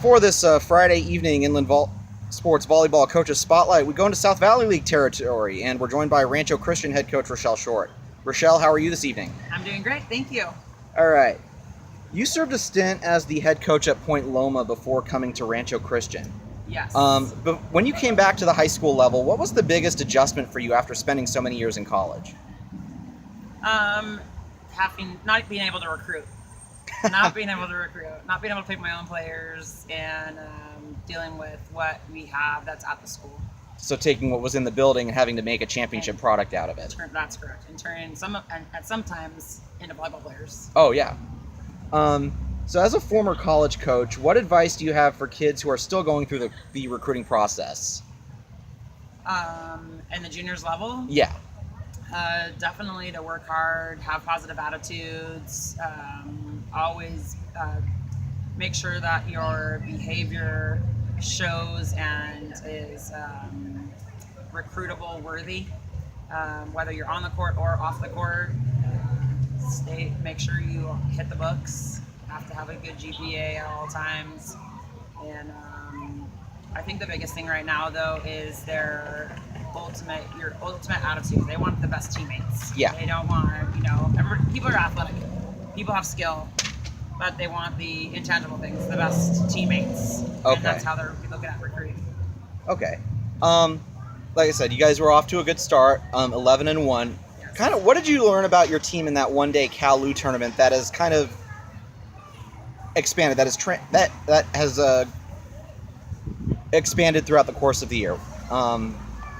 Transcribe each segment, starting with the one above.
For this Friday evening Sports Volleyball Coaches Spotlight, we go into South Valley League territory, and we're joined by Rancho Christian head coach Rochelle Short. Rochelle, how are you this evening? I'm doing great, thank you. All right. You served a stint as the head coach at Point Loma before coming to Rancho Christian. Yes. But when you came back to the high school level, what was the biggest adjustment for you after spending so many years in college? Not being able to recruit. Not being able to pick my own players, and dealing with what we have that's at the school. So taking what was in the building and having to make a championship product out of it. That's correct. And turning sometimes into volleyball players. Oh, yeah. So as a former college coach, what advice do you have for kids who are still going through the recruiting process? And the juniors level? Yeah. Definitely to work hard, have positive attitudes, always make sure that your behavior shows and is recruitable worthy, whether you're on the court or off the court. Make sure you hit the books, have to have a good GPA at all times, and I think the biggest thing right now though is your ultimate attitude. They want the best teammates. Yeah. They don't want, people are athletic, people have skill, but they want the intangible things, the best teammates. Okay. And that's how they're looking at recruiting. Okay. Like I said, you guys were off to a good start, 11-1. Yes. Kind of, what did you learn about your team in that one-day Cal-Lu tournament that has kind of expanded, that has expanded throughout the course of the year,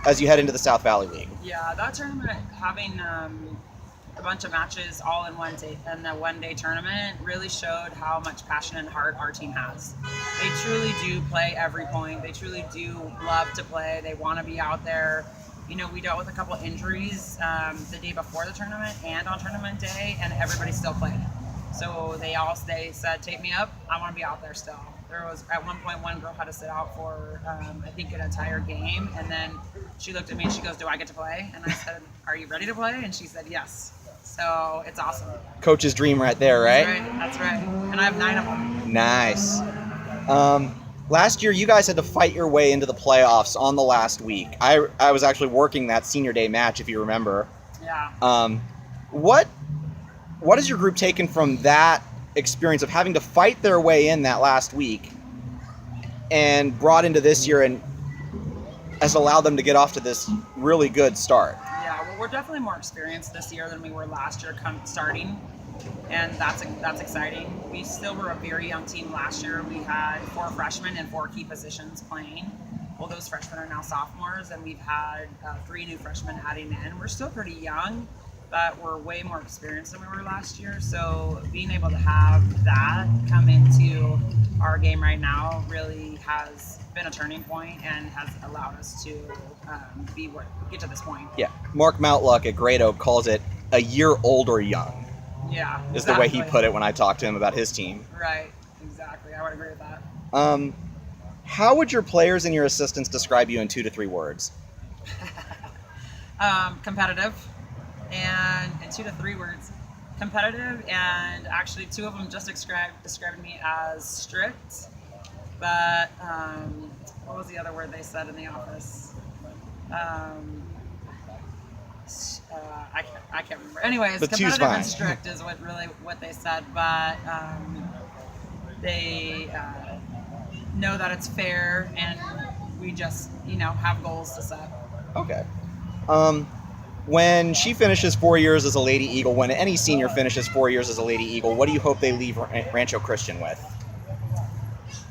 as you head into the South Valley League? Yeah, that tournament, having a bunch of matches all in one day, and the one-day tournament really showed how much passion and heart our team has. They truly do play every point. They truly do love to play. They want to be out there. We dealt with a couple injuries the day before the tournament and on tournament day, and everybody still played. So they said, take me up. I want to be out there still. There was, at one point, one girl had to sit out for, I think, an entire game. And then she looked at me and she goes, do I get to play? And I said, are you ready to play? And she said, yes. So it's awesome. Coach's dream right there, right? That's right. And I have 9 of them. Nice. Last year, you guys had to fight your way into the playoffs on the last week. I was actually working that senior day match, if you remember. Yeah. What has your group taken from that experience of having to fight their way in that last week and brought into this year and has allowed them to get off to this really good start? Yeah, well, we're definitely more experienced this year than we were last year starting, and that's exciting. We still were a very young team last year. We had 4 freshmen and 4 key positions playing. Well, those freshmen are now sophomores, and we've had 3 new freshmen adding in. We're still pretty young, but we're way more experienced than we were last year. So being able to have that come into our game right now really has been a turning point and has allowed us to get to this point. Yeah. Mark Moutluck at Great Oak calls it a year older young. Yeah, is exactly the way he put it when I talked to him about his team. Right, exactly. I would agree with that. How would your players and your assistants describe you in 2 to 3 words? Competitive. And in 2 to 3 words, competitive, and actually 2 of them just described me as strict. But what was the other word they said in the office? I can't remember. Anyways, competitive and strict is what they said. But they know that it's fair, and we just have goals to set. Okay. When she finishes 4 years as a Lady Eagle, when any senior finishes 4 years as a Lady Eagle, what do you hope they leave Rancho Christian with?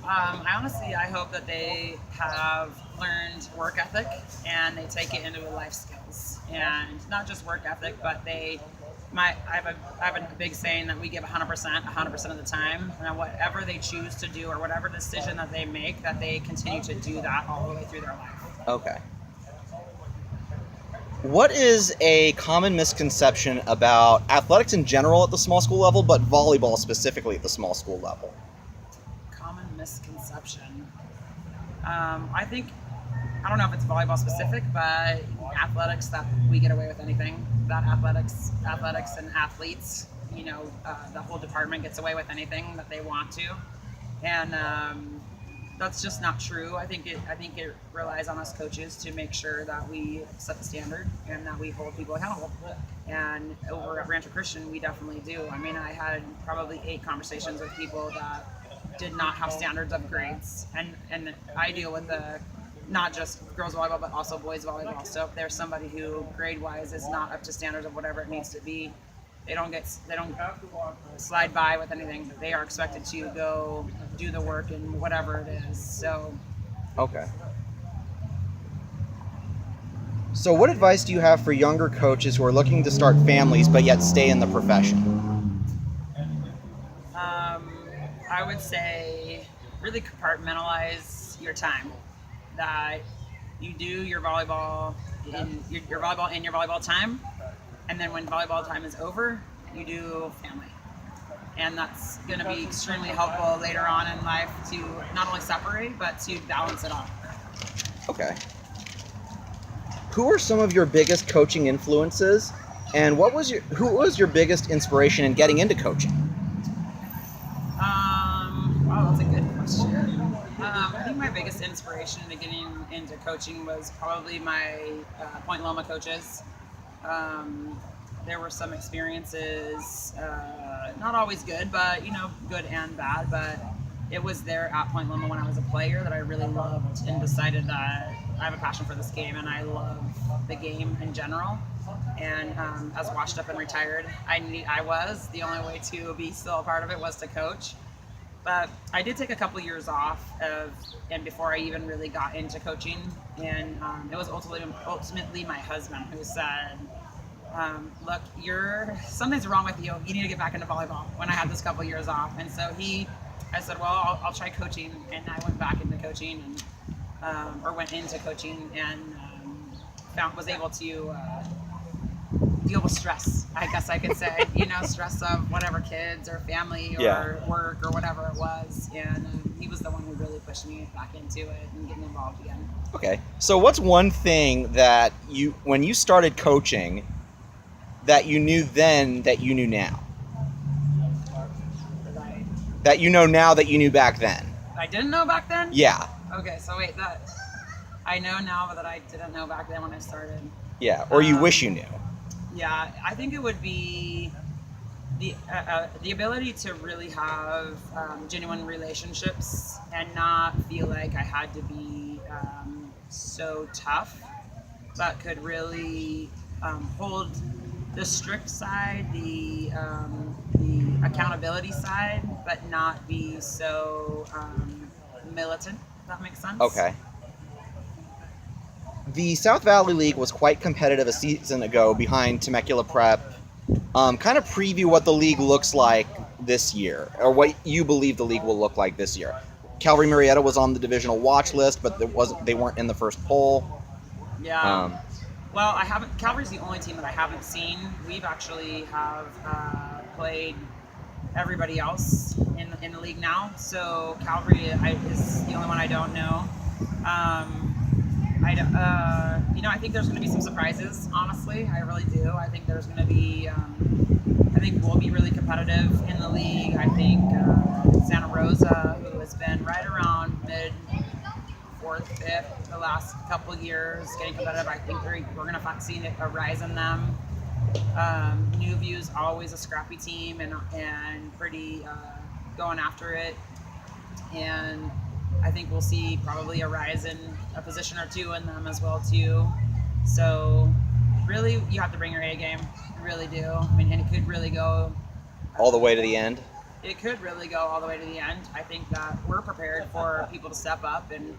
I hope that they have learned work ethic and they take it into life skills, and not just work ethic, but I have a big saying that we give 100% of the time, and whatever they choose to do or whatever decision that they make, that they continue to do that all the way through their life. Okay. What is a common misconception about athletics in general at the small school level, but volleyball specifically at the small school level? Common misconception. I don't know if it's volleyball specific, but athletics, that we get away with anything. That athletics and athletes, the whole department gets away with anything that they want to. And that's just not true. I think it relies on us coaches to make sure that we set the standard and that we hold people accountable. And over at Rancho Christian, we definitely do. I mean, I had probably 8 conversations with people that did not have standards of grades, and I deal with not just girls volleyball but also boys volleyball. So if there's somebody who grade wise is not up to standards of whatever it needs to be, they don't slide by with anything. They are expected to go do the work in whatever it is. So Okay. So what advice do you have for younger coaches who are looking to start families but yet stay in the profession? I would say really compartmentalize your time. That you do your volleyball in your volleyball time, and then when volleyball time is over, you do family. And that's going to be extremely helpful later on in life to not only separate but to balance it all. Okay. Who are some of your biggest coaching influences, and who was your biggest inspiration in getting into coaching? Wow, that's a good question. I think my biggest inspiration to getting into coaching was probably my Point Loma coaches. There were some experiences, not always good, but good and bad. But it was there at Point Loma when I was a player that I really loved and decided that I have a passion for this game and I love the game in general. And as washed up and retired, the only way to be still a part of it was to coach. But I did take a couple years off and before I even really got into coaching, and it was ultimately my husband who said, look, something's wrong with you. You need to get back into volleyball when I had this couple years off. And so I said, well, I'll try coaching. And I went back into coaching or went into coaching and was able to deal with stress, I guess I could say, stress of whatever kids or family or work or whatever it was. And he was the one who really pushed me back into it and getting involved again. Okay. So what's one thing that when you started coaching, that you knew then that you knew now? That you know now that you knew back then? I didn't know back then? Yeah. Okay, so wait, that I know now that I didn't know back then when I started. Yeah, or you wish you knew. Yeah, I think it would be the ability to really have genuine relationships and not feel like I had to be so tough, but could really hold the strict side, the accountability side, but not be so militant. If that makes sense. Okay. The South Valley League was quite competitive a season ago behind Temecula Prep. Kind of preview what the league looks like this year, or what you believe the league will look like this year. Calvary Murrieta was on the divisional watch list, but they weren't in the first poll. Yeah. Well, I haven't. Calvary's the only team that I haven't seen. We've actually have played everybody else in the league now. So Calvary is the only one I don't know. I think there's going to be some surprises. Honestly, I really do. I think there's going to be. I think we'll be really competitive in the league. I think Santa Rosa, who has been right around mid 4th, 5th the last couple of years, getting competitive. I think we're going to see a rise in them. New View's always a scrappy team and pretty going after it. And I think we'll see probably a rise in a position or two in them as well too. So really, you have to bring your A game. You really do. I mean, and it could really go All the way to the end? It could really go all the way to the end. I think that we're prepared for people to step up, and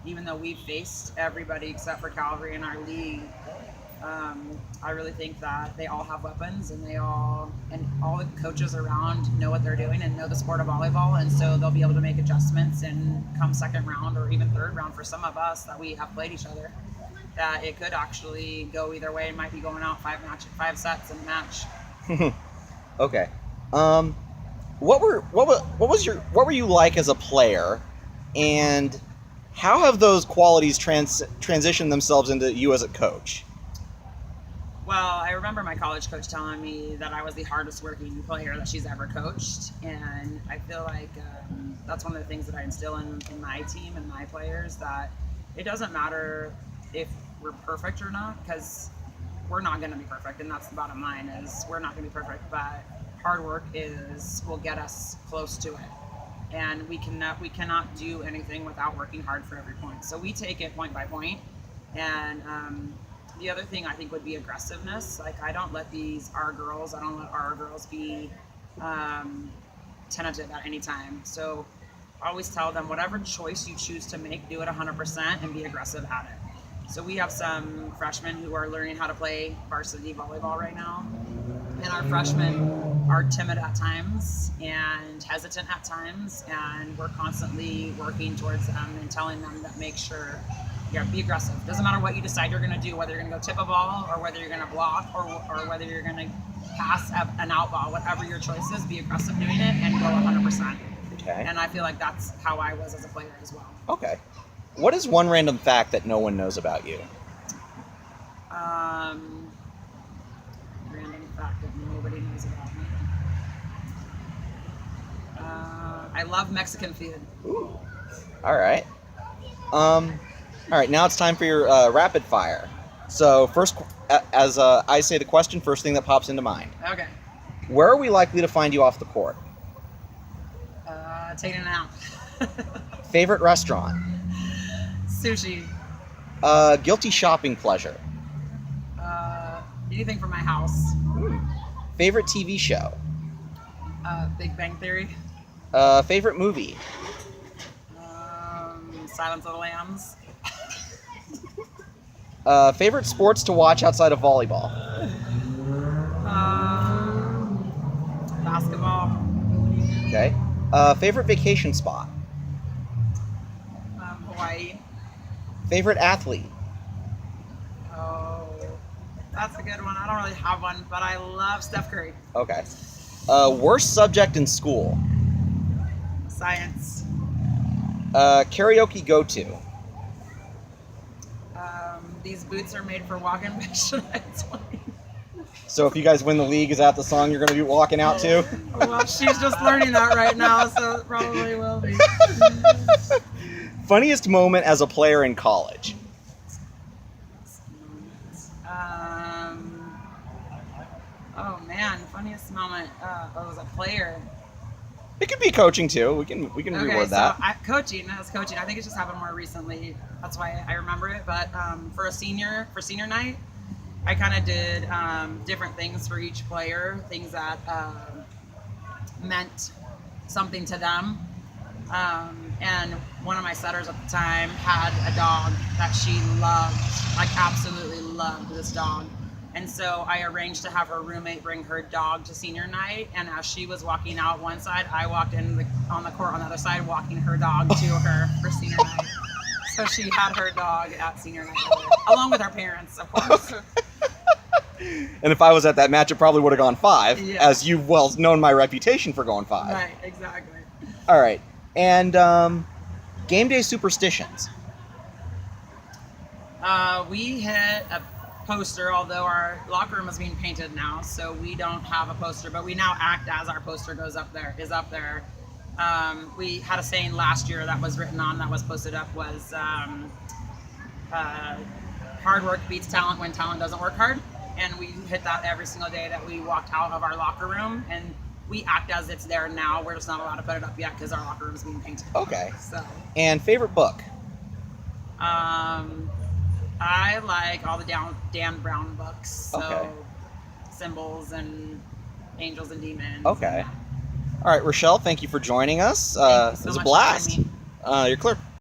even though we've faced everybody except for Calvary in our league, I really think that they all have weapons, and all the coaches around know what they're doing and know the sport of volleyball, and so they'll be able to make adjustments and come second round or even third round for some of us that we have played each other. That it could actually go either way. It might be going out 5 sets in a match. Okay. What were you like as a player, and how have those qualities transitioned themselves into you as a coach? Well, I remember my college coach telling me that I was the hardest working player that she's ever coached, and I feel like that's one of the things that I instill in my team and my players, that it doesn't matter if we're perfect or not, because we're not going to be perfect, and that's the bottom line, is we're not going to be perfect, but hard work will get us close to it, and we cannot do anything without working hard for every point. So we take it point by point, and the other thing I think would be aggressiveness. Like, I don't let our girls be tentative at any time. So I always tell them, whatever choice you choose to make, do it 100% and be aggressive at it. So we have some freshmen who are learning how to play varsity volleyball right now. And our freshmen are timid at times and hesitant at times. And we're constantly working towards them and telling them that make sure, be aggressive. Doesn't matter what you decide you're going to do, whether you're going to go tip a ball or whether you're going to block or whether you're going to pass an out ball. Whatever your choice is, be aggressive doing it and go 100%. Okay. And I feel like that's how I was as a player as well. Okay. What is one random fact that no one knows about you? Random fact that nobody knows about me. I love Mexican food. Ooh. All right. All right, now it's time for your rapid fire. So first, as I say the question, first thing that pops into mind. Okay. Where are we likely to find you off the court? Taking a nap. Favorite restaurant? Sushi. Guilty shopping pleasure? Anything from my house. Favorite TV show? Big Bang Theory. Favorite movie? Silence of the Lambs. Favorite sports to watch outside of volleyball? Basketball. Okay. Favorite vacation spot? Hawaii. Favorite athlete? Oh, that's a good one. I don't really have one, but I love Steph Curry. Okay. Worst subject in school? Science. Karaoke go-to? These boots are made for walking. So if you guys win the league, is that the song you're going to be walking out to? Well, she's just learning that right now, so it probably will be. Funniest moment as a player in college? Oh man, funniest moment as a player. It could be coaching too. We can reward that. Coaching. I think it's just happened more recently. That's why I remember it. But for senior night, I kind of did different things for each player, things that meant something to them. And one of my setters at the time had a dog that she loved, like absolutely loved this dog. And so I arranged to have her roommate bring her dog to senior night. And as she was walking out one side, I walked on the court on the other side, walking her dog to her for senior night. So she had her dog at senior night with her, along with her parents, of course. And if I was at that match, it probably would have gone 5, Yeah. as you've well known my reputation for going 5. Right, exactly. All right. And game day superstitions? We hit a poster, although our locker room is being painted now, so we don't have a poster, but we now act as our poster is up there. We had a saying last year that was written on, that was posted up, was hard work beats talent when talent doesn't work hard. And we hit that every single day that we walked out of our locker room, and we act as it's there now. We're just not allowed to put it up yet because our locker room is being painted. Okay. So. And favorite book? I like all the Dan Brown books. So Okay. Symbols and Angels and Demons. Okay. All right, Rochelle, thank you for joining us. Thank you so It was a much for blast. having me. You're clear.